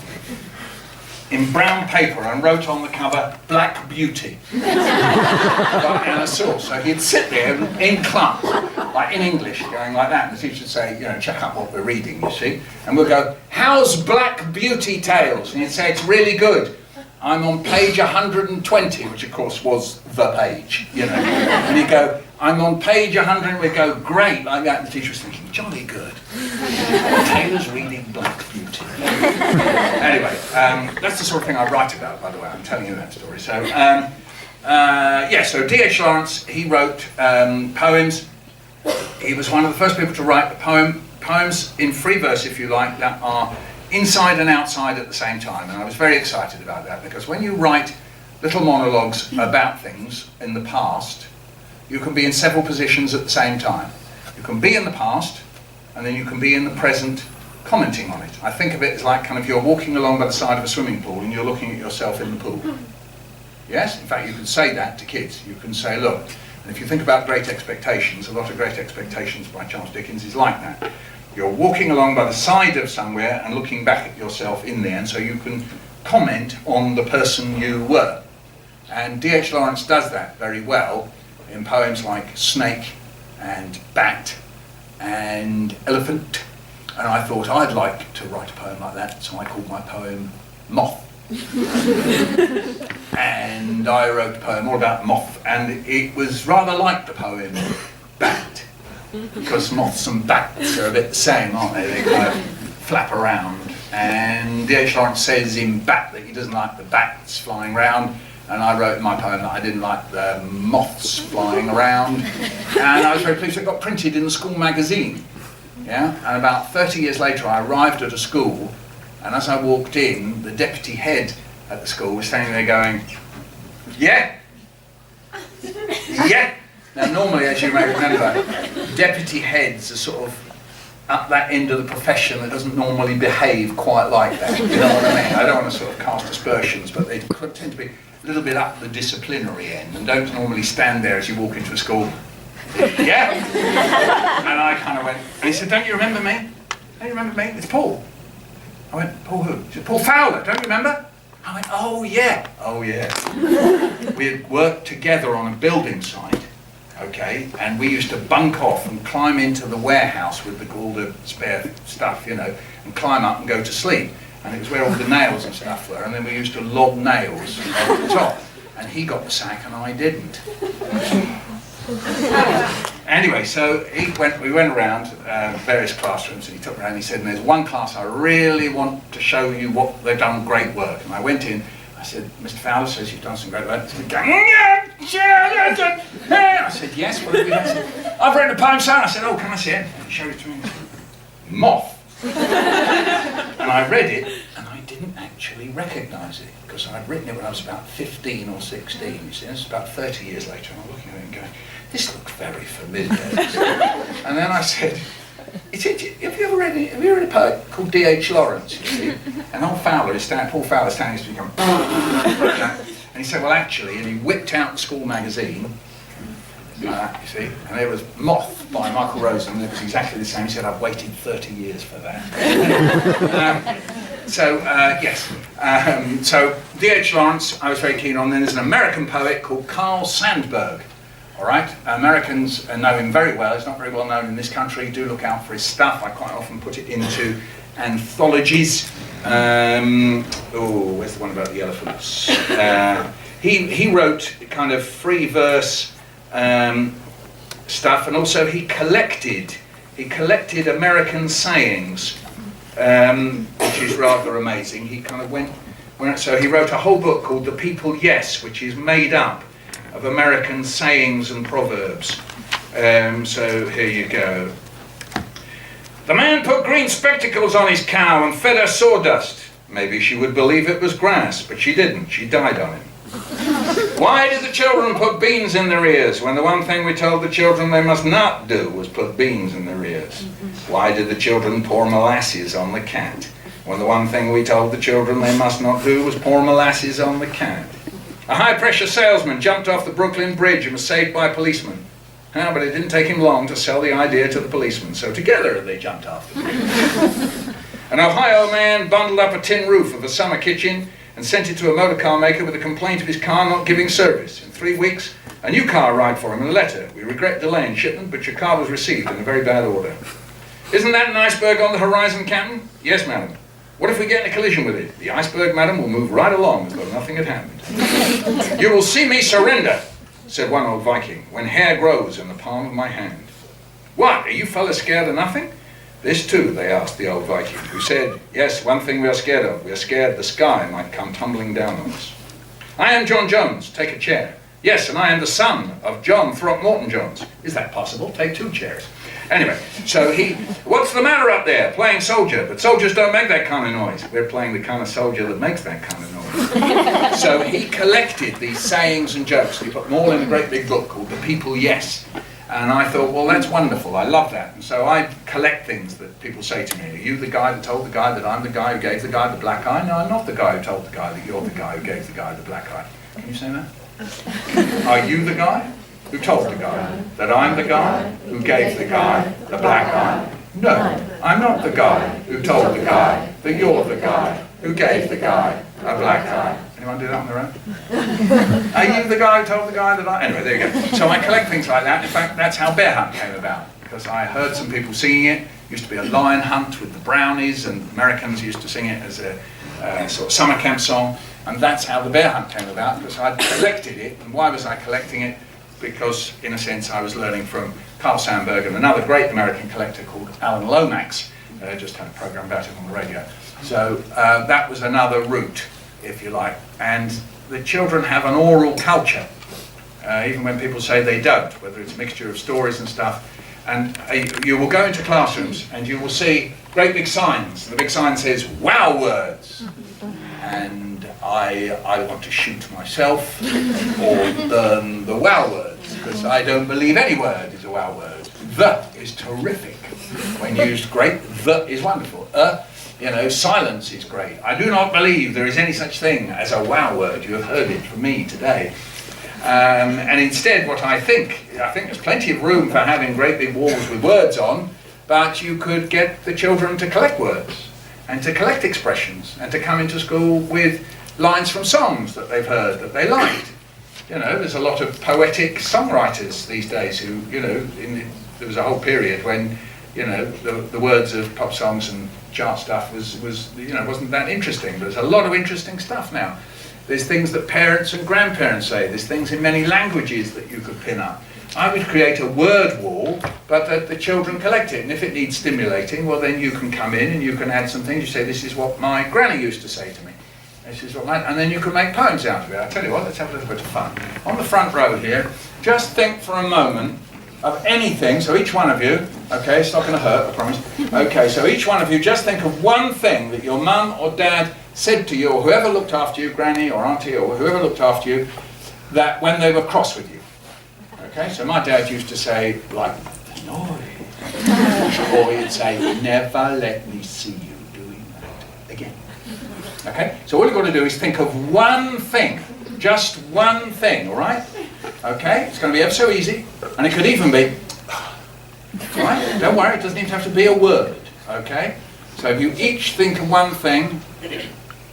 in brown paper and wrote on the cover, Black Beauty, by Anna Source. So he'd sit there in class, like in English, going like that, and the teacher would say, you know, check out what we're reading, you see, and we'll go, how's Black Beauty, Tails? And he'd say, it's really good. I'm on page 120, which of course was the page, you know. And he'd go, I'm on page 100, and we'd go, great, like that. And the teacher was thinking, jolly good. Taylor's reading Black Beauty. Anyway, that's the sort of thing I write about, by the way. I'm telling you that story. So, so D.H. Lawrence, he wrote poems. He was one of the first people to write the poems in free verse, if you like, that are inside and outside at the same time. And I was very excited about that, because when you write little monologues about things in the past, you can be in several positions at the same time. You can be in the past, and then you can be in the present commenting on it. I think of it as like kind of you're walking along by the side of a swimming pool and you're looking at yourself in the pool. Yes? In fact, you can say that to kids. You can say, look, and if you think about Great Expectations, a lot of Great Expectations by Charles Dickens is like that. You're walking along by the side of somewhere and looking back at yourself in there, and so you can comment on the person you were. And D.H. Lawrence does that very well in poems like Snake and Bat and Elephant. And I thought I'd like to write a poem like that, so I called my poem Moth. And I wrote a poem all about moth, and it was rather like the poem Bat, because moths and bats are a bit the same, aren't they? They kind of flap around. And D.H. Lawrence says in Bat that he doesn't like the bats flying around, and I wrote in my poem that I didn't like the moths flying around. And I was very pleased it got printed in the school magazine. Yeah? And about 30 years later I arrived at a school, and as I walked in, the deputy head at the school was standing there going, yeah, yeah. Now normally, as you may remember, deputy heads are sort of at that end of the profession that doesn't normally behave quite like that. You know what I mean? I don't want to sort of cast aspersions, but they tend to be a little bit up the disciplinary end and don't normally stand there as you walk into a school. Yeah? And I kind of went, and he said, don't you remember me? Don't you remember me? It's Paul. I went, Paul who? He said, Paul Fowler, don't you remember? I went, oh yeah, oh yeah. We had worked together on a building site, okay, and we used to bunk off and climb into the warehouse with all the spare stuff, you know, and climb up and go to sleep. And it was where all the nails and stuff were, and then we used to lob nails over the top. And he got the sack and I didn't. Anyway, so we went around various classrooms, and he took me around and he said, and there's one class I really want to show you what they've done great work. And I went in, I said, Mr. Fowler says you've done some great work. I said, yes, what have you done? I've written a poem, sir. I said, oh, can I see it? And he showed it to me. He said, Moth. And I read it, and I didn't actually recognise it, because I'd written it when I was about 15 or 16. You see, this is about 30 years later, and I'm looking at it and going, this looks very familiar. And then I said, have you ever read a poet called D.H. Lawrence, you see? And old Fowler, Paul Fowler, standing next to me going, and he said, well actually, and he whipped out the school magazine, you see, and there was Moth by Michael Rosen, and it was exactly the same. He said, I've waited 30 years for that. So D.H. Lawrence, I was very keen on. Then there's an American poet called Carl Sandburg. All right, Americans know him very well. He's not very well known in this country. Do look out for his stuff. I quite often put it into anthologies. Where's the one about the elephants? He wrote kind of free verse stuff, and also he collected American sayings, which is rather amazing. He kind of so he wrote a whole book called The People Yes, which is made up of American sayings and proverbs. So here you go. The man put green spectacles on his cow and fed her sawdust. Maybe she would believe it was grass, but she didn't. She died on him. Why did the children put beans in their ears when the one thing we told the children they must not do was put beans in their ears? Why did the children pour molasses on the cat when the one thing we told the children they must not do was pour molasses on the cat? A high-pressure salesman jumped off the Brooklyn Bridge and was saved by a policeman. But it didn't take him long to sell the idea to the policeman, so together they jumped off the bridge. An Ohio man bundled up a tin roof of a summer kitchen and sent it to a motor car maker with a complaint of his car not giving service. In 3 weeks, a new car arrived for him and a letter. We regret delaying shipment, but your car was received in a very bad order. Isn't that an iceberg on the horizon, Captain? Yes, madam. What if we get in a collision with it? The iceberg, madam, will move right along as though nothing had happened. You will see me surrender, said one old Viking, when hair grows in the palm of my hand. What, are you fellas scared of nothing? This too, they asked the old Viking, who said, yes, one thing we are scared of. We are scared the sky might come tumbling down on us. I am John Jones, take a chair. Yes, and I am the son of John Throckmorton Jones. Is that possible? Take 2 chairs. Anyway, so what's the matter up there? Playing soldier, but soldiers don't make that kind of noise. We're playing the kind of soldier that makes that kind of noise. So he collected these sayings and jokes. He put them all in a great big book called The People Yes. And I thought, well, that's wonderful. I love that. And so I collect things that people say to me. Are you the guy that told the guy that I'm the guy who gave the guy the black eye? No, I'm not the guy who told the guy that you're the guy who gave the guy the black eye. Can you say that? Are you the guy who told the guy that I'm the guy who gave the guy the black eye? No, I'm not the guy who told the guy that you're the guy who gave the guy a black eye. Anyone do that on their own? Are you the guy who told the guy that I... Anyway, there you go. So I collect things like that. In fact, that's how Bear Hunt came about, because I heard some people singing it. It used to be a lion hunt with the brownies, and Americans used to sing it as a sort of summer camp song. And that's how the Bear Hunt came about, because I'd collected it. And why was I collecting it? Because, in a sense, I was learning from Carl Sandburg and another great American collector called Alan Lomax. Just had a program about him on the radio. So that was another route, if you like. And the children have an oral culture, even when people say they don't, whether it's a mixture of stories and stuff. And you will go into classrooms and you will see great big signs. The big sign says, wow words. And I want to shoot myself or burn the wow words, because I don't believe any word is a wow word. The is terrific when used, great. The is wonderful. Silence is great. I do not believe there is any such thing as a wow word. You have heard it from me today. And instead, what I think there's plenty of room for having great big walls with words on, but you could get the children to collect words and to collect expressions and to come into school with lines from songs that they've heard that they liked. There's a lot of poetic songwriters these days who, there was a whole period when, the words of pop songs and chart stuff wasn't that interesting. But there's a lot of interesting stuff now. There's things that parents and grandparents say. There's things in many languages that you could pin up. I would create a word wall, but that the children collect it. And if it needs stimulating, well, then you can come in and you can add some things. You say, this is what my granny used to say to me. This is what and then you can make poems out of it. I tell you what, let's have a little bit of fun. On the front row here, just think for a moment of anything. So each one of you, okay, it's not going to hurt, I promise. Okay, so each one of you, just think of one thing that your mum or dad said to you, or whoever looked after you, granny or auntie or whoever looked after you, that when they were cross with you. Okay, so my dad used to say, like, no. Or he'd say, never let me see you doing that again. Okay, so all you've got to do is think of one thing, just one thing, all right? Okay, it's going to be ever so easy, and it could even be, all right? Don't worry, it doesn't even have to be a word, okay? So if you each think of one thing,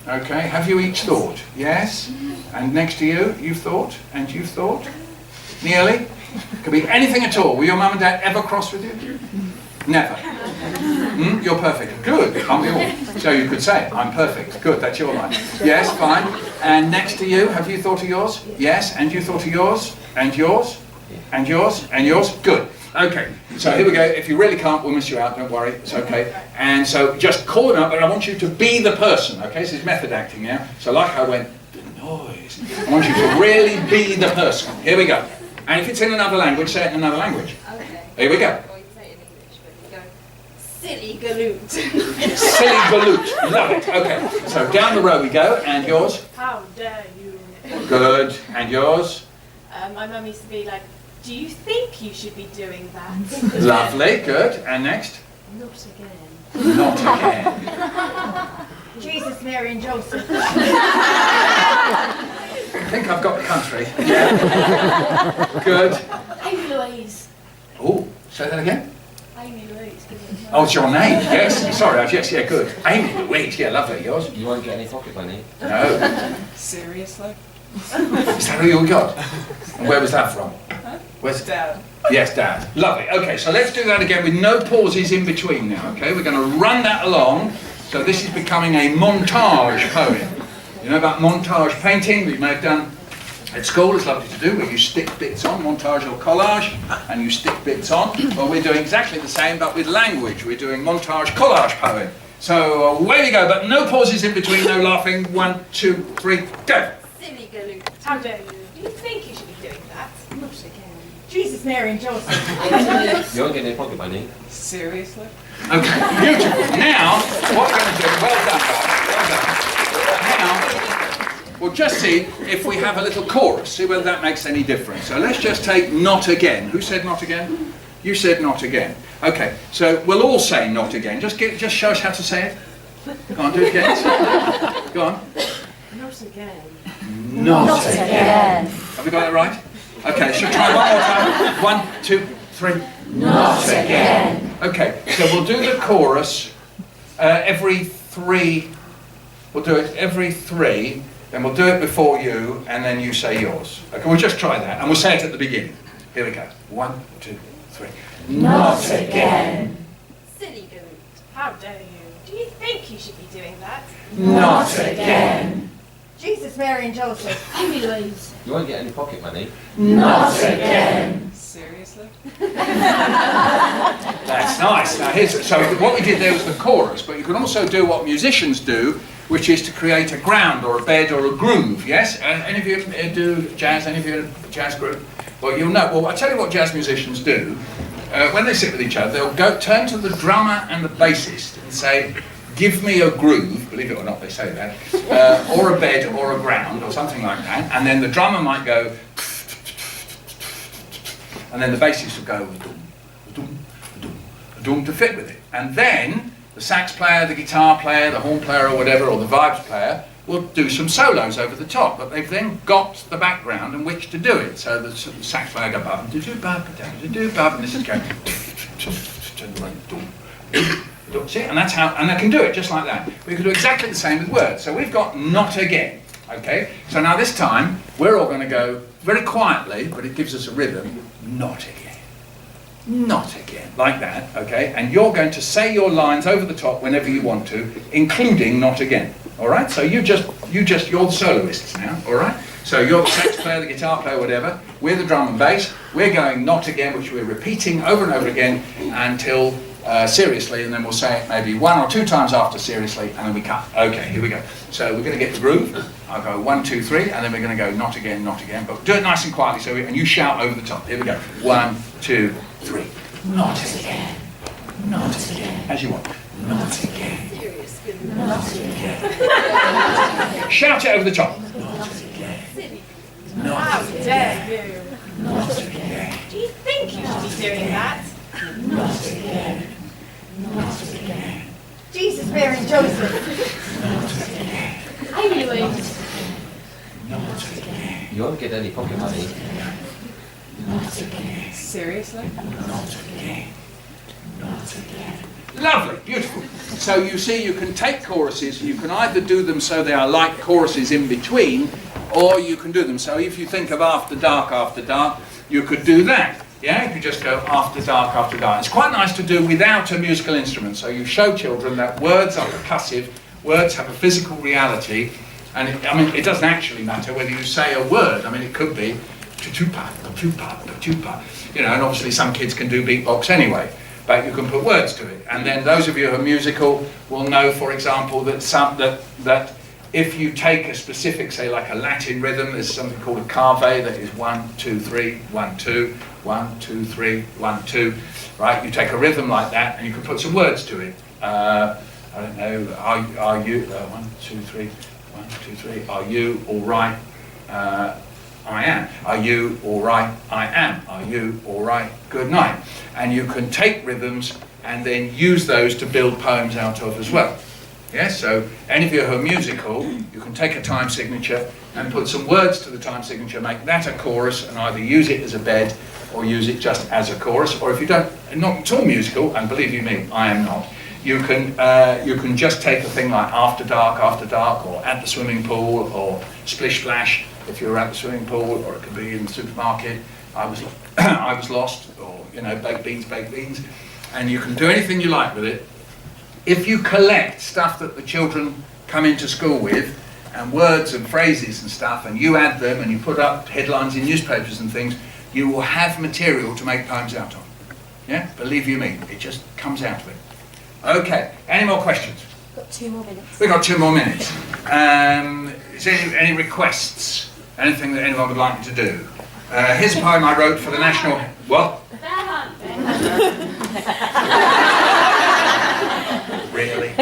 okay, have you each thought? Yes? And next to you, you've thought, and you've thought? Nearly? Could be anything at all. Were your mum and dad ever cross with you? Never. You're perfect. Good. Can't be all. So you could say, I'm perfect. Good, that's your line. Yes, fine. And next to you, have you thought of yours? Yes. And you thought of yours? And yours? And yours? And yours? Good. Okay. So here we go. If you really can't, we'll miss you out. Don't worry. It's okay. And so just call them up, and I want you to be the person. Okay, this is method acting now. So like I went, the noise. I want you to really be the person. Here we go. And if it's in another language, say it in another language. Okay. Here we go. Or you say it in English, but you go, silly galoot. Silly galoot. Love it. Okay. So down the row we go. And yours? How dare you? Good. And yours? My mum used to be like, do you think you should be doing that? Lovely. Good. And next? Not again. Not again. Jesus, Mary and Joseph. I think I've got the country. Yeah. Good. Amy Louise. Oh, say that again? Amy Louise. Oh, it's your name. Yes. Sorry. Yes. Yeah. Good. Amy Louise. Yeah. Lovely. Yours? You won't get any pocket money. No. Seriously? Is that who you got? And where was that from? Huh? Where's Dad. Yes, Dad. Lovely. Okay, so let's do that again with no pauses in between now, okay? We're going to run that along. So this is becoming a montage poem. You know about montage painting that you may have done at school? It's lovely to do, where you stick bits on, montage or collage, and you stick bits on. Well, we're doing exactly the same, but with language. We're doing montage collage poem. So away we go, but no pauses in between, no laughing. 1, 2, 3, go. Silly galoot. How dare you? Do you think you should be doing that? Not again. Jesus, Mary and Joseph. You won't get any pocket money. Seriously? Okay, beautiful. Now, what we're going to do, well done, guys, well done. Now, we'll just see if we have a little chorus, see whether that makes any difference. So let's just take not again. Who said not again? You said not again. Okay, so we'll all say not again. Just show us how to say it. Go on, do it again. Go on. Not again. Not again. Have we got that right? Okay, so try one more time. 1, 2, 3. Not again. Okay, so we'll do the chorus every 3. We'll do it every 3, then we'll do it before you, and then you say yours. Okay, we'll just try that, and we'll say it at the beginning. Here we go. 1, 2, 3. Not again. Silly galoot. How dare you? Do you think you should be doing that? Not again. Jesus, Mary and Joseph. Anyways. You won't get any pocket money. Not again. Seriously? That's nice. Now so what we did there was the chorus, but you can also do what musicians do, which is to create a ground or a bed or a groove. Yes? Any of you do jazz? Any of you in a jazz group? Well, you'll know. Well, I'll tell you what jazz musicians do. When they sit with each other, they'll turn to the drummer and the bassist and say, give me a groove, believe it or not they say that, or a bed or a ground or something like that, and then the drummer might go, and then the bassist will go, dum to fit with it. And then the sax player, the guitar player, the horn player or whatever, or the vibes player, will do some solos over the top, but they've then got the background in which to do it. So the sax player go bum, do bum, do bum, and this is going, see, and that's how, and they can do it just like that. We can do exactly the same with words. So we've got not again, okay? So now this time, we're all going to go very quietly, but it gives us a rhythm, not again. Not again, like that, okay? And you're going to say your lines over the top whenever you want to, including not again, all right? So you're the soloists now, all right? So you're the sax player, the guitar player, whatever. We're the drum and bass. We're going not again, which we're repeating over and over again until seriously, and then we'll say it maybe 1 or 2 times after seriously, and then we cut. Okay, here we go. So we're going to get the groove. I'll go 1, 2, 3, and then we're going to go not again, but do it nice and quietly, and you shout over the top. Here we go. 1, 2, 3. Not again. Not again. As you want. Not again. Not again. Shout it over the top. Not again. How dare you? Not again. Do you think you should be doing that? Not again. Not again. Jesus, Mary and Joseph. Not again. Anyways. Not again. You won't get any pocket money. Not again. Seriously? Not again. Not again. Lovely, beautiful. So you see, you can take choruses, you can either do them so they are like choruses in between, or you can do them. So if you think of after dark, you could do that. Yeah, you could just go after dark. It's quite nice to do without a musical instrument. So you show children that words are percussive, words have a physical reality, and it doesn't actually matter whether you say a word. It could be chupa, you know, and obviously some kids can do beatbox anyway, but you can put words to it. And then those of you who are musical will know, for example, that if you take a specific, say like a Latin rhythm, there's something called a cave that is 1, 2, 3, 1, 2, 1, 2, 3, 1, 2, right? You take a rhythm like that and you can put some words to it. I don't know, are you, 1, 2, 3, 1, 2, 3, are you all right? I am. Are you all right? I am. Are you all right? Good night. And you can take rhythms and then use those to build poems out of as well. Yes, so any of you who are musical, you can take a time signature and put some words to the time signature, make that a chorus, and either use it as a bed or use it just as a chorus. Or if you don't, not at all musical, and believe you me, I am not, you can just take a thing like after dark, or at the swimming pool, or splish splash if you're at the swimming pool, or it could be in the supermarket. I was lost, or you know, baked beans, and you can do anything you like with it. if you collect stuff that the children come into school with, and words and phrases and stuff, and you add them and you put up headlines in newspapers and things, you will have material to make poems out of. Yeah? Believe you me, it just comes out of it. Okay, any more questions? Got 2 more minutes. We've got 2 more minutes. Is there any requests? Anything that anyone would like me to do? Here's a poem I wrote for the national... What? Really?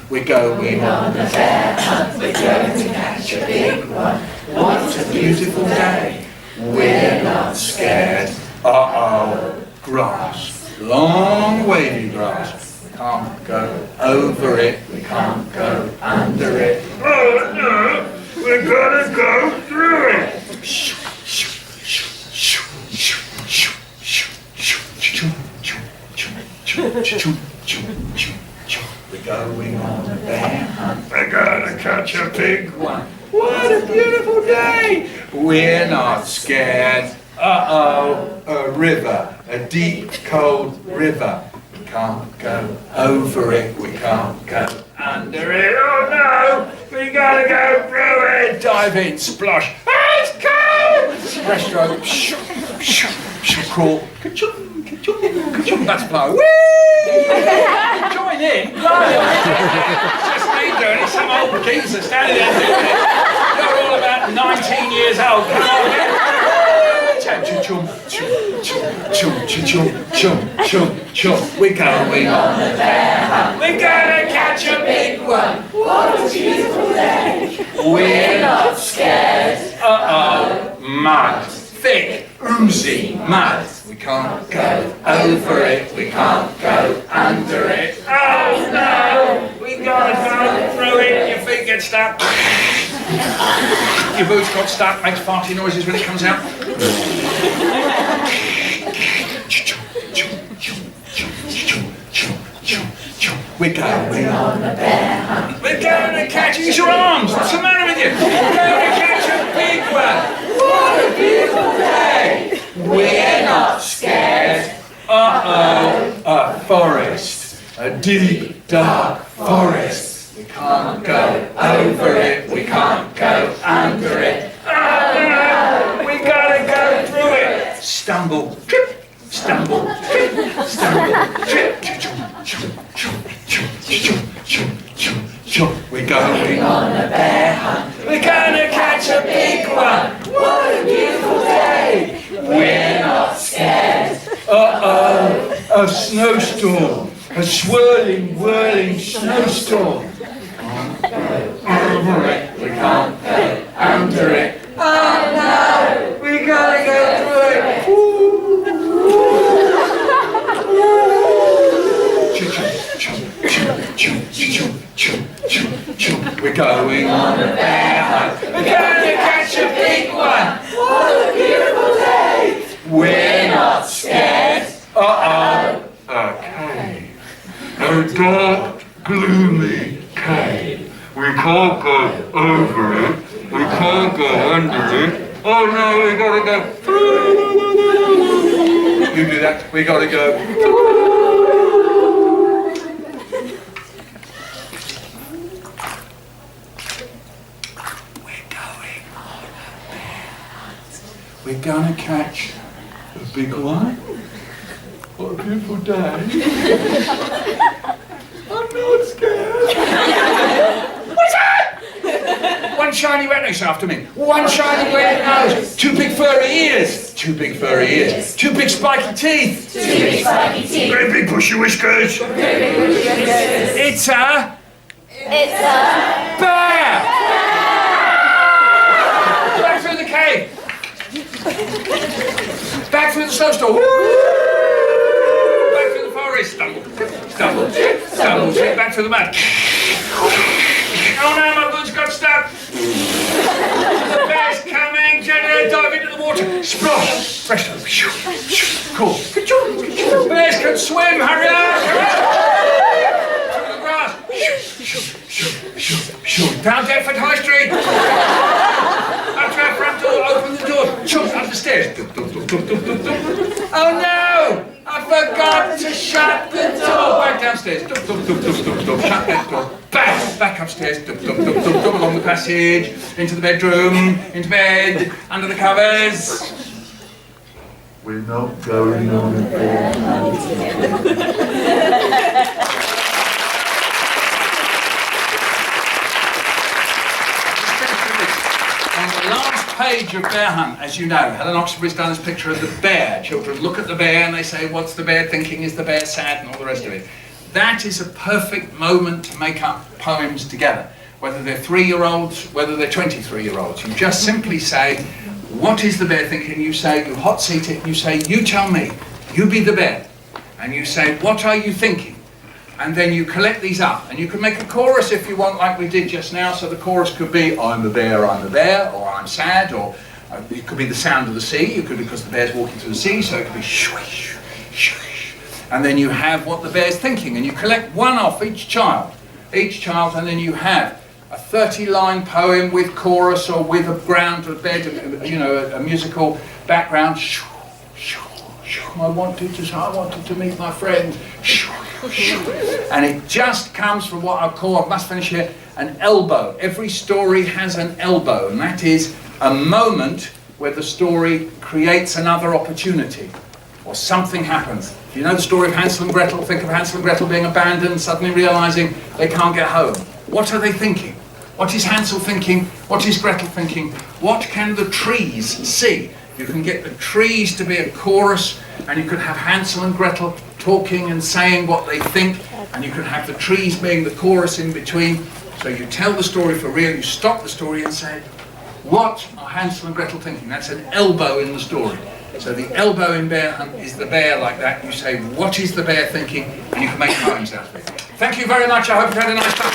We're going on a bear hunt, we're going to catch a big one. What a beautiful day, we're not scared. Uh-oh, grass, long wavy grass. We can't go over it, we can't go under it. Oh no, we're gonna go through it. We're going on a bear hunt. We're gonna catch a big one. What a beautiful day! We're not scared. Uh-oh, a river, a deep, cold river. We can't go over it, we can't go under it. Oh no, we gotta go through it. Dive in, splosh. Ah, it's cold! Breaststroke, crawl. Ka-chung, ka-chung, ka-chung. That's flow. Whee! Join in. Just me doing it. Some old geezer standing there doing it. You're all about 19 years old. Come on, we're going on a bear hunt. We're gonna catch a big one. What a beautiful day. We're not scared. Uh-oh, mud. Thick, oozy mud. We can't go over it. We can't go under it. Oh no! We gotta go through it. Your feet get stuck. Your boots got stuck. Makes farty noises when it comes out. We're going on a bear hunt. We're going to catch... Use your arms. What's the matter with you? We're going to catch a big one. What a beautiful day. We're not scared. Uh-oh. A forest. A deep, dark forest. We can't go over it. We can't go under it. Oh no. We gotta go through it. Stumble. Trip. Stumble. Trip. Stumble. Trip. We're going on a bear hunt. We're gonna catch a big one. What a beautiful day. We're not scared. Uh-oh, a snowstorm. A swirling, whirling snowstorm. Over it. We can't go under it. Oh no, we gotta go through it. We're going on a bear hunt. We're going to catch a big one. What a beautiful day. We're not scared. Uh-oh. A cave. A dark, gloomy cave. We can't go over it. We can't go under it. Oh no, we gotta go. You do that. We gotta go. We're gonna catch a big one. What a beautiful day. I'm not scared. What's that? One shiny red nose after me. One shiny red nose. 2 big furry ears. 2 big furry ears. 2 big spiky teeth. 2 big spiky teeth. Great big bushy whiskers. It's a bear. Back through the cave. Back through the snowstorm. Back through the forest. Stumble, stumble, stumble, back through the mud. Oh no, my boots got stuck. The bear's coming. Gently dive into the water. Splosh. Presto. Cool. Bears can swim. Hurry up. Through the grass. Down Deptford High Street. Up to our front door. Open the door. Jump up the stairs. Oh no! I forgot to shut the door. Back downstairs. Dub, dub, dub, dub, dub, dub. Shut that door. Back upstairs. Dub, dub, dub, dub, dub, along the passage, into the bedroom, into bed, under the covers. We're not going on a bear hunt. On the last page of Bear Hunt, as you know, Helen Oxenbury's done this picture of the bear. Children look at the bear and they say, what's the bear thinking? Is the bear sad? And all the rest of it. That is a perfect moment to make up poems together. Whether they're 3-year-olds, whether they're 23-year-olds. You just simply say, what is the bear thinking? You say, you hot seat it, you say, you tell me, you be the bear. And you say, what are you thinking? And then you collect these up, and you can make a chorus if you want, like we did just now. So the chorus could be, I'm a bear, or I'm sad, or it could be the sound of the sea. It could be because the bear's walking through the sea, so it could be swish, swish. And then you have what the bear's thinking, and you collect one off each child, and then you have a 30-line poem with chorus or with a ground, a bed, you know, a musical background. I wanted to meet my friend. And it just comes from what I call, I must finish here, an elbow. Every story has an elbow, and that is a moment where the story creates another opportunity, or something happens. If you know the story of Hansel and Gretel, think of Hansel and Gretel being abandoned, suddenly realizing they can't get home. What are they thinking? What is Hansel thinking? What is Gretel thinking? What can the trees see? You can get the trees to be a chorus, and you could have Hansel and Gretel talking and saying what they think, and you could have the trees being the chorus in between. So you tell the story for real, you stop the story and say, what are Hansel and Gretel thinking? That's an elbow in the story. So the elbow in Bear Hunt is the bear like that. You say, what is the bear thinking? And you can make poems out of it. Thank you very much. I hope you had a nice time.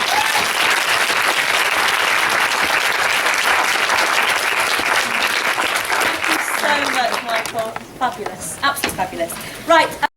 So much, Michael. Fabulous. Absolutely fabulous. Right.